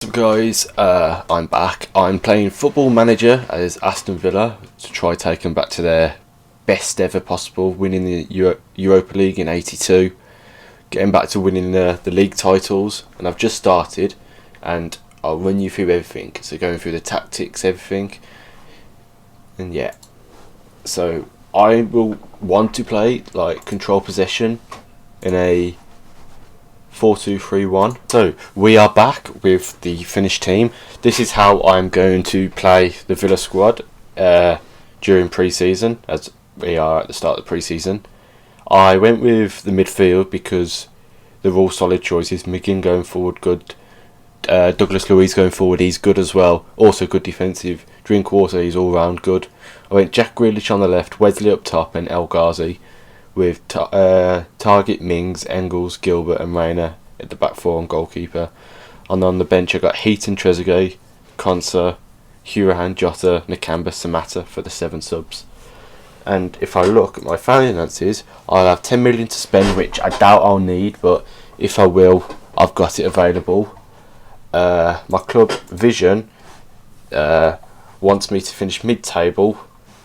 What's up guys, I'm back. I'm playing Football Manager as Aston Villa to try taking back to their best ever possible, winning the Europa League in '82, getting back to winning the league titles, and I've just started and I'll run you through everything, so going through the tactics, everything, and yeah. So I will want to play like control possession in a 4-2-3-1. So we are back with the finished team. This is how I'm going to play the Villa squad during pre-season, as we are at the start of the pre-season. I went with the midfield because they're all solid choices. McGinn going forward, good. Douglas Luiz going forward, he's good as well. Also good defensive. Drinkwater, he's all round good. I went Jack Grealish on the left, Wesley up top, and El Ghazi with Target, Mings, Engels, Gilbert and Rayner at the back four and goalkeeper. And on the bench I got Heaton, Trezeguet, Konsa, Hurahan, Jota, Nakamba, Samata for the 7 subs. And if I look at my finances, I'll have 10 million to spend, which I doubt I'll need, but if I will, I've got it available. My club vision wants me to finish mid-table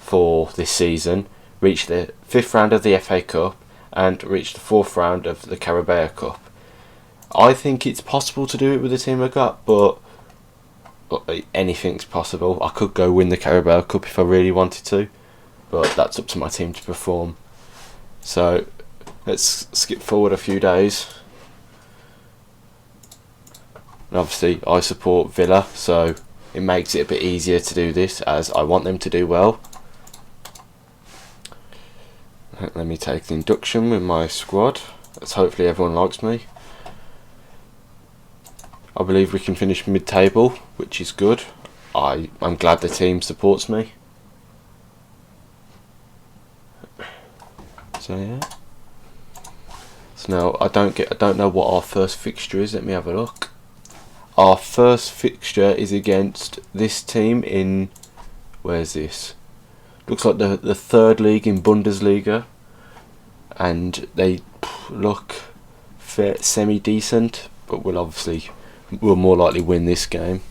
for this season, reach the 5th round of the FA Cup and reach the 4th round of the Carabao Cup. I think it's possible to do it with the team I got, but anything's possible. I could go win the Carabao Cup if I really wanted to, but that's up to my team to perform. So let's skip forward a few days. And obviously I support Villa, so it makes it a bit easier to do this as I want them to do well. Let me take the induction with my squad. Let's hopefully everyone likes me. I believe we can finish mid-table, which is good. I'm glad the team supports me. So yeah. So now I don't know what our first fixture is. Let me have a look. Our first fixture is against this team in, where's this? Looks like the 3rd league in Bundesliga, and they look semi-decent, but we'll more likely win this game.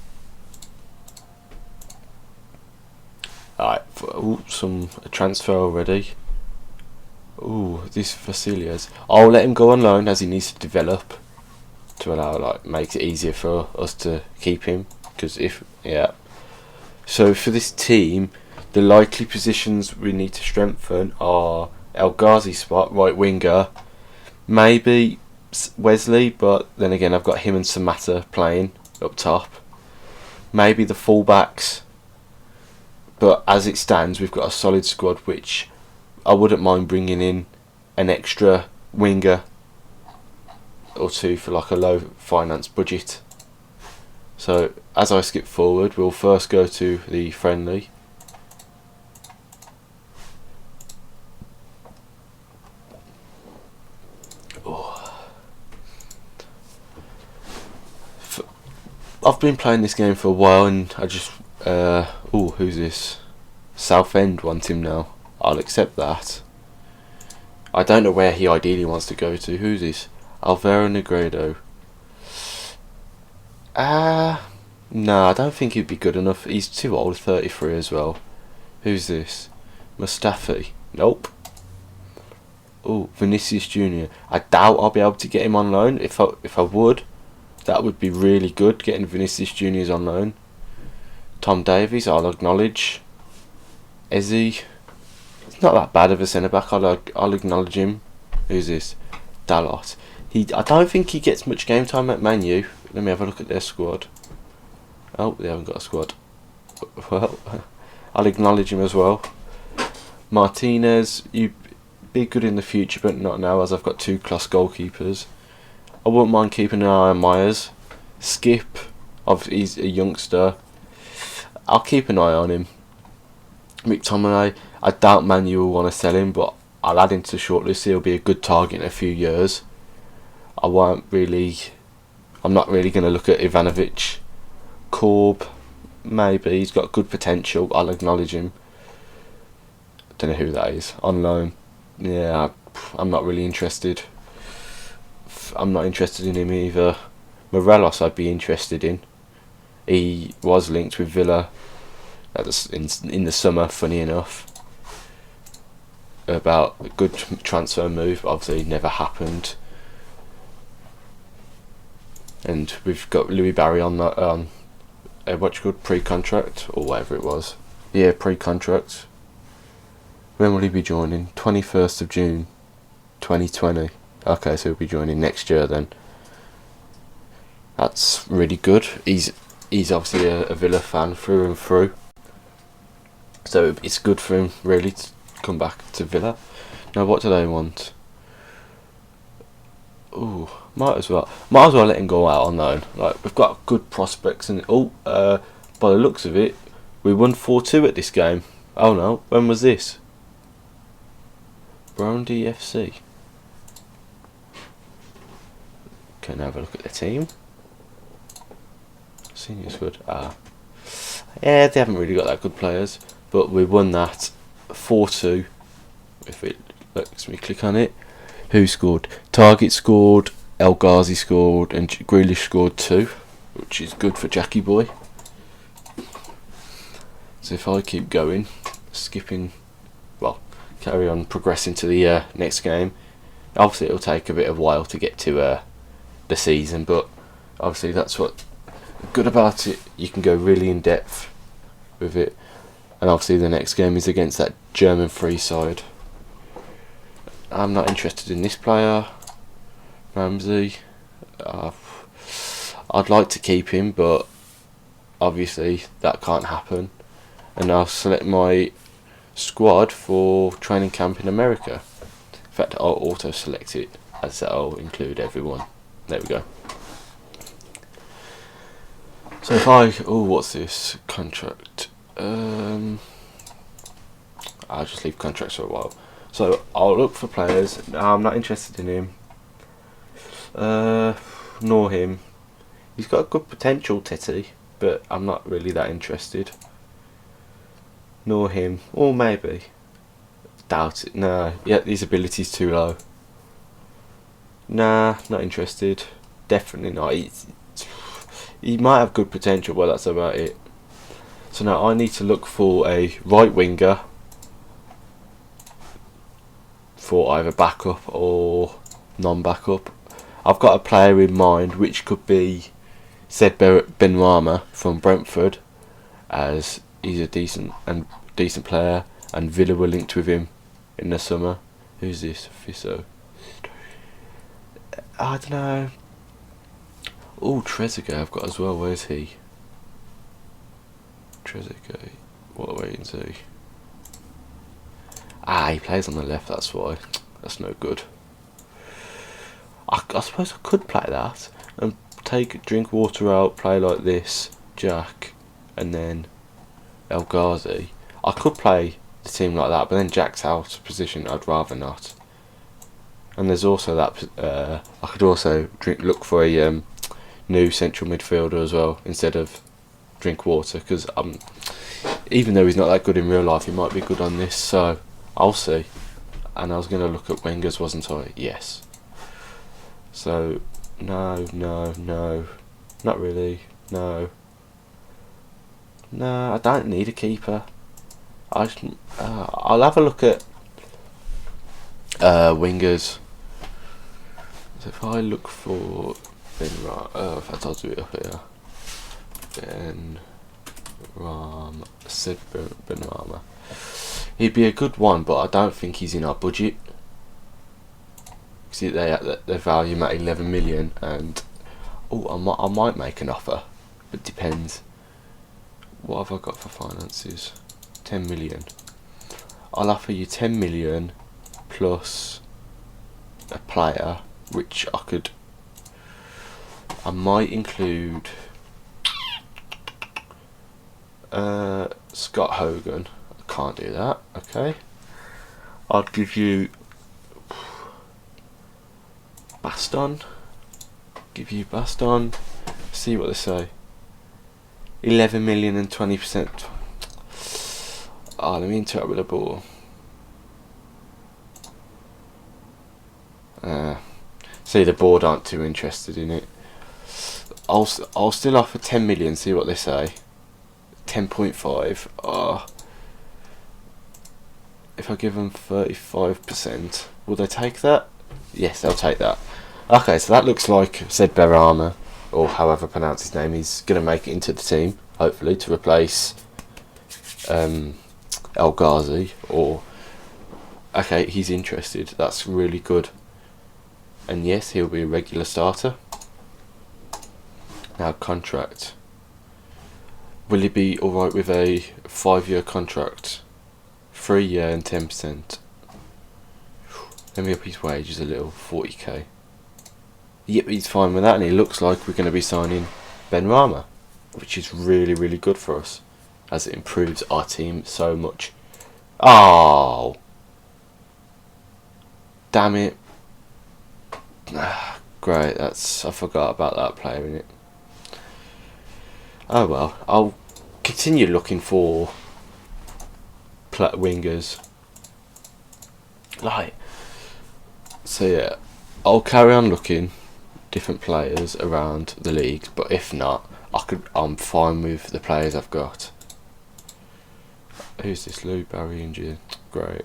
Alright, some transfer already. Ooh, this Vasilias. I'll let him go on loan as he needs to develop to allow, makes it easier for us to keep him. Because so for this team, the likely positions we need to strengthen are El Ghazi spot, right winger, maybe Wesley, but then again I've got him and Samata playing up top. Maybe the fullbacks, but as it stands we've got a solid squad, which I wouldn't mind bringing in an extra winger or two for like a low finance budget. So as I skip forward, we'll first go to the friendly. I've been playing this game for a while and I just who's this? Southend want him now. I'll accept that. I don't know where he ideally wants to go to. Who's this? Alvaro Negredo. No, I don't think he'd be good enough. He's too old, 33 as well. Who's this? Mustafi. Nope. Oh, Vinicius Junior. I doubt I'll be able to get him on loan. If I would, that would be really good, getting Vinicius Juniors on loan. Tom Davies, I'll acknowledge. Ezzy. It's not that bad of a centre back. I'll acknowledge him. Who's this? Dalot. I don't think he gets much game time at Man U. Let me have a look at their squad. Oh, they haven't got a squad. Well, I'll acknowledge him as well. Martinez, you be good in the future, but not now, as I've got 2 class goalkeepers. I wouldn't mind keeping an eye on Myers. Skip, he's a youngster. I'll keep an eye on him. McTominay, I doubt Man U will want to sell him, but I'll add him to the shortlist. He'll be a good target in a few years. I'm not really going to look at Ivanovic. Korb, maybe, he's got good potential. I'll acknowledge him. Don't know who that is. On loan. Yeah, I'm not really interested. I'm not interested in him either. Morelos I'd be interested in. He was linked with Villa in the summer, funny enough, about a good transfer move. Obviously never happened. And we've got Louis Barry on that what's called pre-contract or whatever it was. Yeah, pre-contract. When will he be joining? 21st of June 2020. Okay, so he'll be joining next year then. That's really good. He's obviously a Villa fan through and through. So it's good for him really to come back to Villa. Now what do they want? Ooh, might as well let him go out on loan. Like, we've got good prospects, and by the looks of it, we won 4-2 at this game. Oh no, when was this? Burundi FC. Can I have a look at the team? Senior squad. Yeah, they haven't really got that good players, but we won that 4-2. If it lets me click on it. Who scored? Target scored, El Ghazi scored, and Grealish scored 2, which is good for Jackie Boy. So if I keep going, carry on progressing to the next game. Obviously it'll take a bit of a while to get to the season, but obviously that's what good about it. You can go really in depth with it, and obviously the next game is against that German free side. I'm not interested in this player, Ramsey. I'd like to keep him, but obviously that can't happen. And I'll select my squad for training camp in America. In fact, I'll auto select it, as that'll include everyone. There we go. So if what's this contract? I'll just leave contracts for a while. So I'll look for players. No, I'm not interested in him. Nor him. He's got good potential, Titty, but I'm not really that interested. Nor him. Or maybe. Doubt it. No. Yeah, his ability's too low. Nah, not interested. Definitely not. He might have good potential, but that's about it. So now I need to look for a right winger for either backup or non-backup. I've got a player in mind which could be Said Benrahma from Brentford, as he's a decent player, and Villa were linked with him in the summer. Who's this? Fisso. I don't know. Oh, Trezeguet I've got as well. Where's he? Trezeguet. What are we waiting to see? He plays on the left, that's why. That's no good. I suppose I could play that and take Drinkwater out, play like this, Jack, and then El Ghazi. I could play the team like that, but then Jack's out of position. I'd rather not. And there's also that I could also look for a new central midfielder as well instead of Drinkwater, because even though he's not that good in real life, he might be good on this. So I'll see. And I was going to look at wingers, wasn't I? Yes. So no, not really. No, I don't need a keeper. I'll have a look at wingers. So if I look for if I told you it up here, Benrahma. He'd be a good one, but I don't think he's in our budget. See, they value him at 11 million, and I might make an offer, but it depends. What have I got for finances? 10 million. I'll offer you 10 million plus a player, which I might include Scott Hogan. I can't do that. Okay. I'd give you Baston. See what they say. 11 million and 20%. Let me interact with the ball. See, the board aren't too interested in it. I'll still offer 10 million. See what they say. 10.5. If I give them 35%, will they take that? Yes, they'll take that. Okay, so that looks like said Berama, or however I pronounce his name, he's going to make it into the team, hopefully, to replace El Ghazi. Okay, he's interested. That's really good. And yes, he'll be a regular starter. Now, contract. Will he be alright with a 5-year contract? 3 year and 10%. Let me up his wages a little, 40k. Yep, he's fine with that, and it looks like we're going to be signing Ben Rama, which is really, really good for us, as it improves our team so much. Oh, damn it! Great, I forgot about that player in it. Oh well, I'll continue looking for wingers. So yeah, I'll carry on looking different players around the league, but if not, I'm fine with the players I've got. Who's this? Lou Barry injured. Great.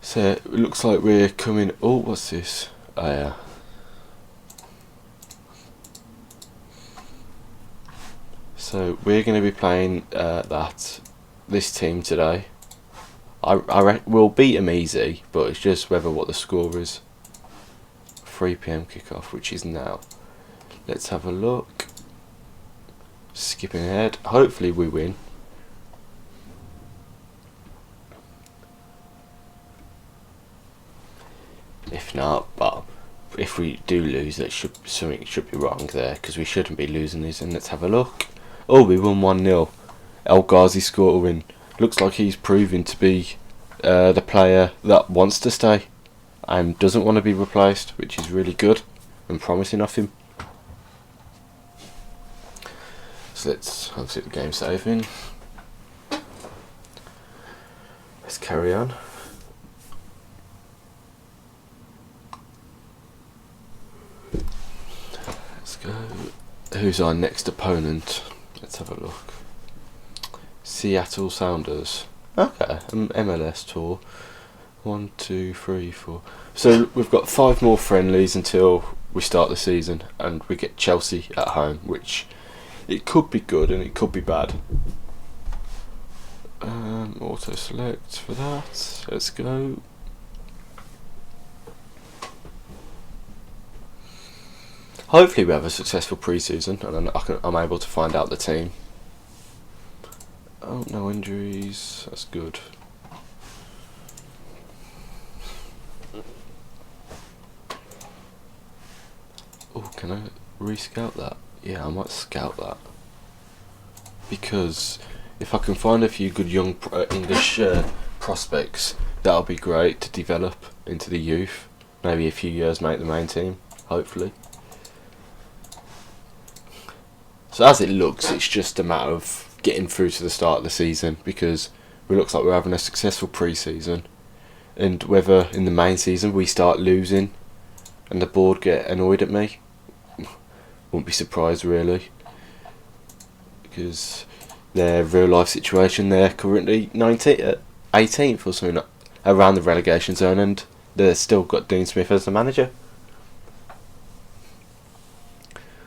So it looks like we're coming. Oh, what's this? Oh yeah. So we're going to be playing this team today. We'll beat them easy, but it's just what the score is. 3 PM kickoff, which is now. Let's have a look. Skipping ahead. Hopefully we win. If not, but if we do lose, something should be wrong there, because we shouldn't be losing these. And let's have a look. Oh, we won 1-0. El Ghazi scored a win. Looks like he's proving to be the player that wants to stay and doesn't want to be replaced, which is really good and promising of him. So let's obviously the game saving. Let's carry on. Let's go. Who's our next opponent? Let's have a look. Seattle Sounders. Okay, MLS tour. 1, 2, 3, 4. So we've got 5 more friendlies until we start the season, and we get Chelsea at home, which it could be good and it could be bad. Auto select for that. Let's go. Hopefully we have a successful pre-season, and I'm able to find out the team. Oh, no injuries. That's good. Oh, can I re-scout that? Yeah, I might scout that. Because if I can find a few good young English prospects, that'll be great to develop into the youth. Maybe a few years make the main team, hopefully. So as it looks, it's just a matter of getting through to the start of the season, because it looks like we're having a successful pre-season, and whether in the main season we start losing and the board get annoyed at me, wouldn't be surprised really, because their real life situation, they're currently 18th or something around the relegation zone, and they've still got Dean Smith as the manager.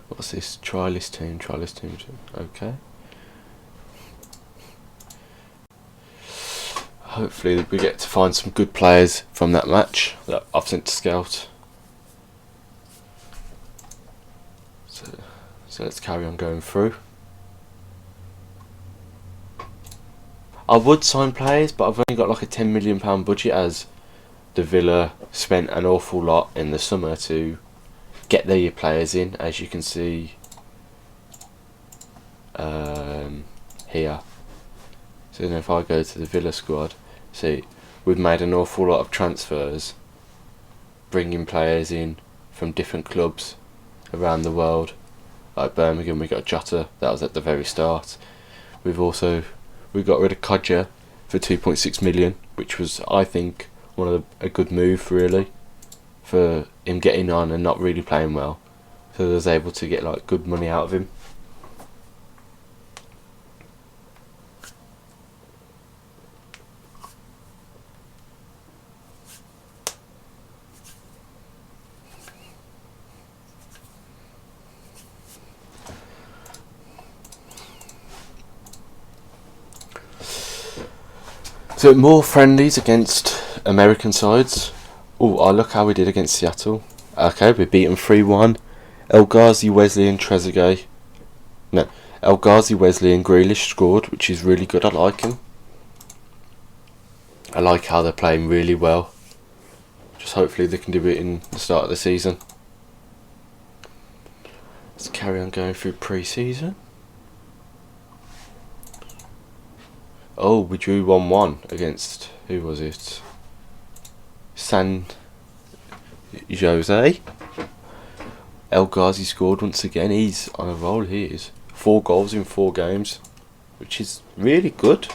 What's this? Try list team. Okay. Hopefully we get to find some good players from that match that I've sent to scout. So let's carry on going through. I would sign players, but I've only got like a £10 million budget, as the Villa spent an awful lot in the summer to get their players in, as you can see here. So if I go to the Villa squad, see, we've made an awful lot of transfers, bringing players in from different clubs around the world. Like Birmingham, we got Jota, that was at the very start. We got rid of Kodja for 2.6 million, which was, I think, a good move really for him getting on and not really playing well, so they was able to get like good money out of him. So more friendlies against American sides. Oh, look how we did against Seattle. Okay, we beat them 3-1. El Ghazi, Wesley and Trezeguet. No, El Ghazi, Wesley and Grealish scored, which is really good. I like him. I like how they're playing really well. Just hopefully they can do it in the start of the season. Let's carry on going through pre-season. Oh, we drew 1-1 against, who was it? San Jose. El Ghazi scored once again. He's on a roll, he is. 4 goals in 4 games, which is really good.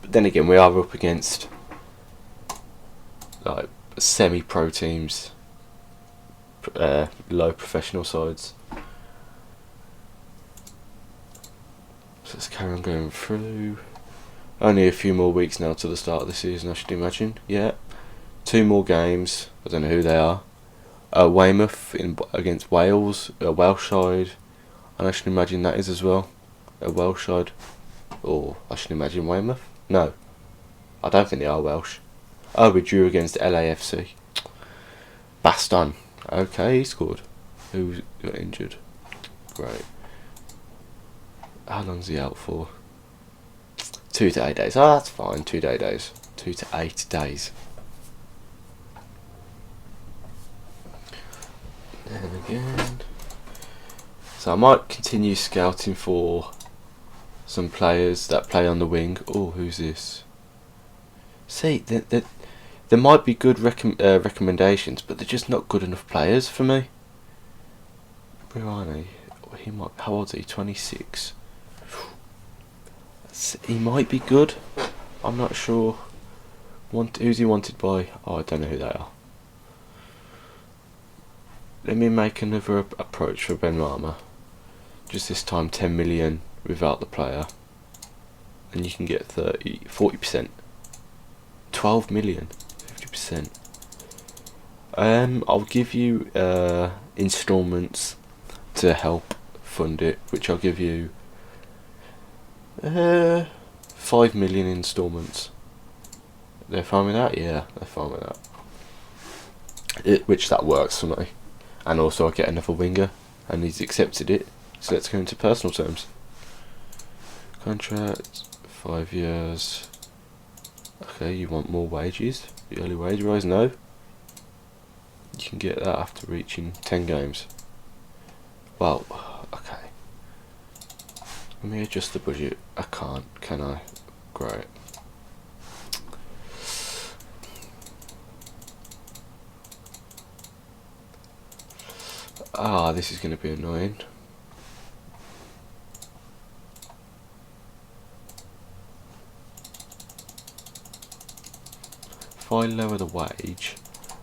But then again, we are up against like semi-pro teams, low professional sides. So let's carry on going through. Only a few more weeks now to the start of the season, I should imagine. Yeah, 2 more games. I don't know who they are. Weymouth against Wales, a Welsh side. And I should imagine that is as well a Welsh side. Or I should imagine Weymouth. No, I don't think they are Welsh. Oh, we drew against LAFC. Baston. Okay, he scored. Who got injured? Great. How long's he out for? 2 to 8 days. Oh, that's fine. 2 to 8 days. 2 to 8 days. And again. So I might continue scouting for some players that play on the wing. Oh, who's this? See, there might be good recommendations, but they're just not good enough players for me. Where are they? How old is he? 26. He might be good. I'm not sure. Who's he wanted by? Oh, I don't know who they are. Let me make another approach for Benrahma. Just this time 10 million without the player. And you can get 40%. 12 million. 50%. I'll give you installments to help fund it, which I'll give you 5 million installments. They're fine with that? Yeah, they're fine with that. Which that works for me. And also I get another winger, and he's accepted it. So let's go into personal terms. Contract, 5 years. Okay, you want more wages? The early wage rise? No. You can get that after reaching 10 games. Well, okay. Let me adjust the budget. I can't, can I? Great. This is going to be annoying. If I lower the wage,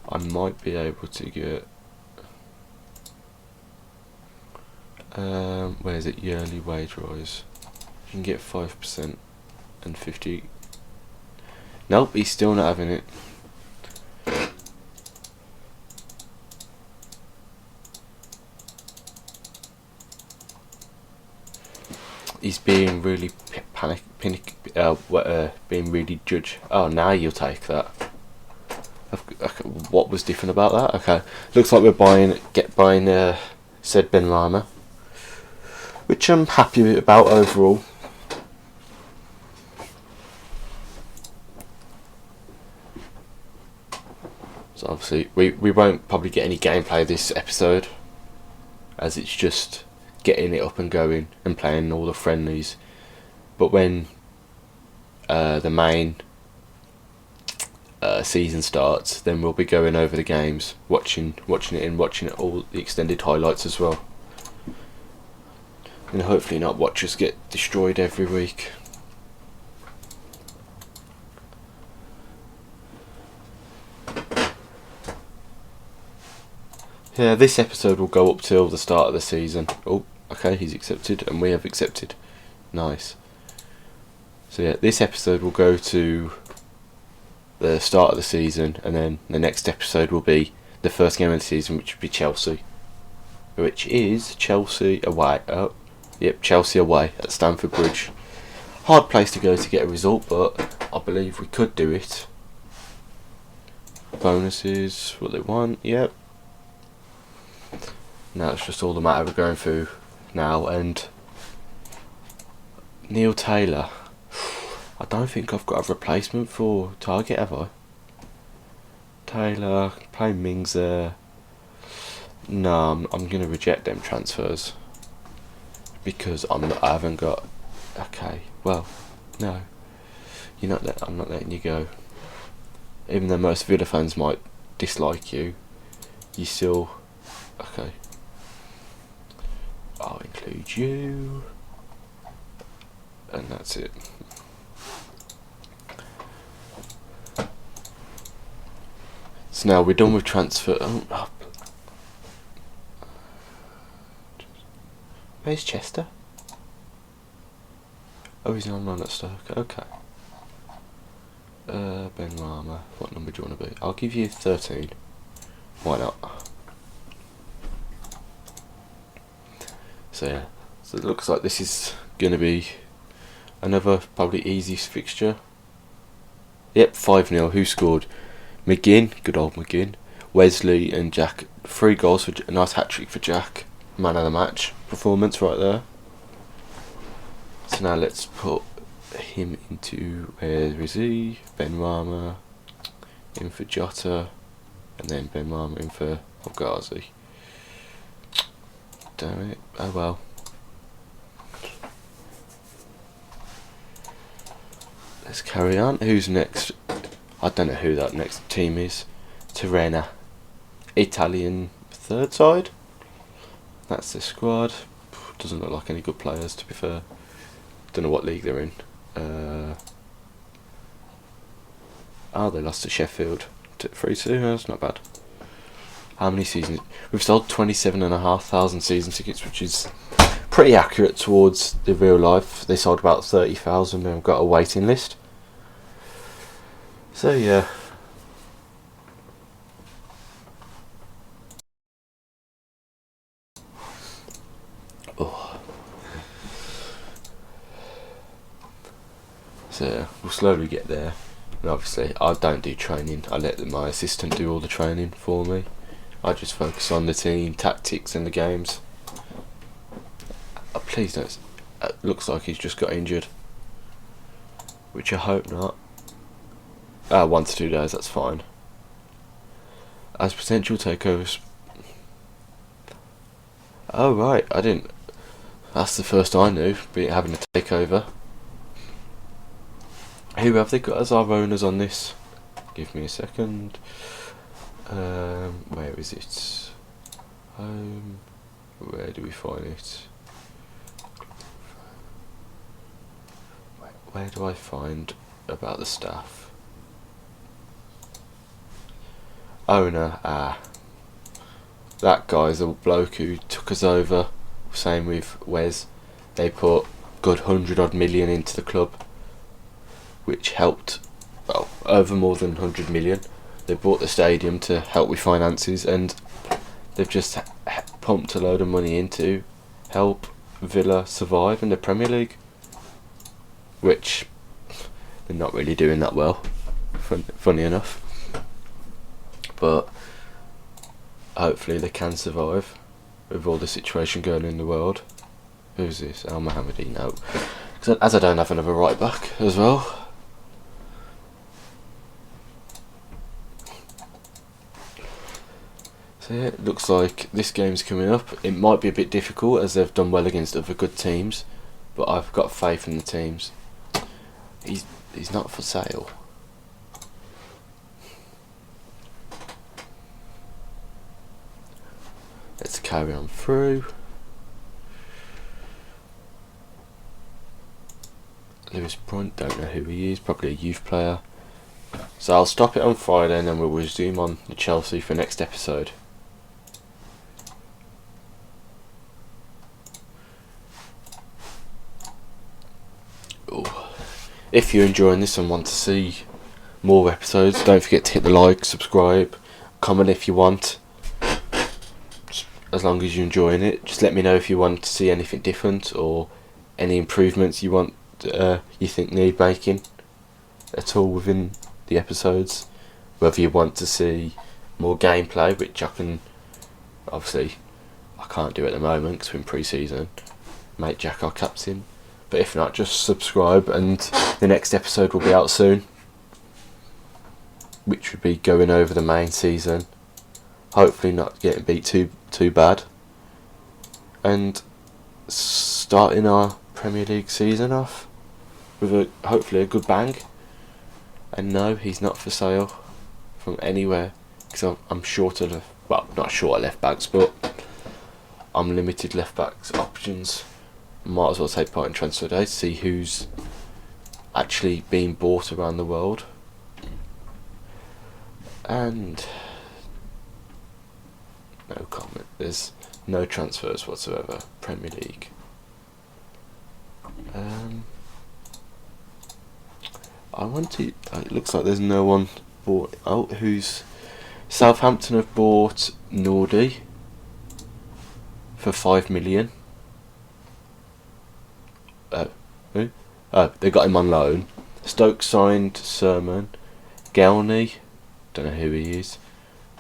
I might be able to get where is it? Yearly wage rise. You can get 5% and 50. Nope, he's still not having it. He's being really being really judge. Oh, now you'll take that. What was different about that? Okay, looks like we're buying said Benrahma, which I'm happy about overall. So obviously we won't probably get any gameplay this episode, as it's just getting it up and going and playing all the friendlies. But when the main season starts, then we'll be going over the games, watching it all the extended highlights as well, and hopefully not watch us get destroyed every week. Yeah, this episode will go up till the start of the season. Oh, okay, he's accepted, and we have accepted. Nice. So yeah, this episode will go to the start of the season, and then the next episode will be the first game of the season, which will be Chelsea. Which is Chelsea away. Oh, yep, Chelsea away at Stamford Bridge. Hard place to go to get a result, but I believe we could do it. Bonuses, what they want, yep. Now it's just all the matter of going through now. And Neil Taylor, I don't think I've got a replacement for Target, have I? Taylor, play Mings there. No, I'm going to reject them transfers because I haven't got. Okay, well, no, I'm not letting you go. Even though most Villa fans might dislike you, you still. Okay, I'll include you, and that's it. So now we're done with transfer. Oh. Where's Chester? Oh, he's not on at Stoke. Okay. Ben Rama. What number do you want to be? I'll give you 13. Why not? So yeah. So it looks like this is going to be another probably easy fixture. Yep, 5-0. Who scored? McGinn. Good old McGinn. Wesley and Jack. 3 goals for a nice hat trick for Jack. Man of the match performance right there. So now let's put him into, where is he? Ben Rama in for Jota, and then Ben Rama in for Ghazi. Damn it, oh well. Let's carry on. Who's next? I don't know who that next team is. Tirrena, Italian third side. That's the squad. Doesn't look like any good players, to be fair. Don't know what league they're in. They lost to Sheffield 3-2. That's not bad. How many seasons? We've sold 27,500 season tickets, which is pretty accurate towards the real life. They sold about 30,000 and have got a waiting list. So yeah. So we'll slowly get there. And obviously I don't do training. I let my assistant do all the training for me. I just focus on the team, tactics and the games. Please don't. It looks like he's just got injured. Which I hope not. 1 to 2 days, that's fine. As potential takeovers. Oh right, I didn't. That's the first I knew, having a takeover. Who have they got as our owners on this? Give me a second. Where is it? Where do we find it? Where do I find about the staff? Owner, that guy's a bloke who took us over. Same with Wes. They put good 100 odd million into the club, which helped, well, over more than 100 million. They bought the stadium to help with finances, and they've just pumped a load of money in to help Villa survive in the Premier League, which they're not really doing that well, funny enough. But hopefully they can survive with all the situation going in the world. Who's this? Al Mohammadi? No. As I don't have another right back as well. So yeah, it looks like this game's coming up. It might be a bit difficult as they've done well against other good teams, but I've got faith in the teams. He's not for sale. Let's carry on through. Lewis Brunt, don't know who he is, probably a youth player. So I'll stop it on Friday and then we'll resume on the Chelsea for next episode. if you're enjoying this and want to see more episodes, don't forget to hit the like, subscribe, comment if you want. Just as long as you're enjoying it, just let me know if you want to see anything different or any improvements you want, you think need making at all within the episodes. Whether you want to see more gameplay, which I can't do at the moment because we're in pre-season. Make Jack our captain, but if not, just subscribe, and the next episode will be out soon, which would be going over the main season. Hopefully, not getting beat too bad, and starting our Premier League season off with hopefully a good bang. And no, he's not for sale from anywhere because I'm short of not short of left backs, but I'm limited left backs options. Might as well take part in transfer day to see who's actually being bought around the world. And no comment. There's no transfers whatsoever. Premier League. It looks like there's no one bought. Oh, who's Southampton have bought Nordy for 5 million. Who? Oh, they got him on loan. Stoke signed Sermon. Gelney, don't know who he is.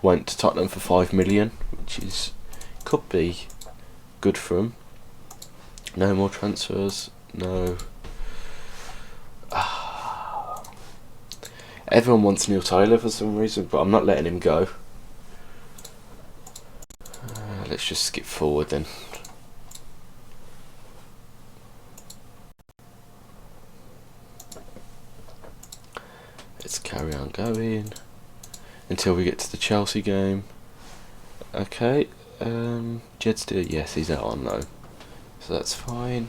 Went to Tottenham for 5 million, which could be good for him. No more transfers. No. Everyone wants Neil Taylor for some reason, but I'm not letting him go. Let's just skip forward then. Let's carry on going until we get to the Chelsea game. Okay, Jed's still, yes, he's out on loan, so that's fine.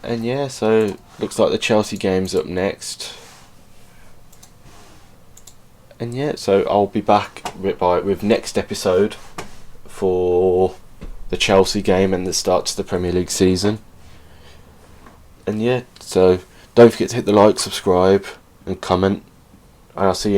And yeah, so looks like the Chelsea game's up next. And yeah, so I'll be back with next episode for the Chelsea game and the start to the Premier League season. And yeah, so don't forget to hit the like, subscribe and comment, and I'll see you next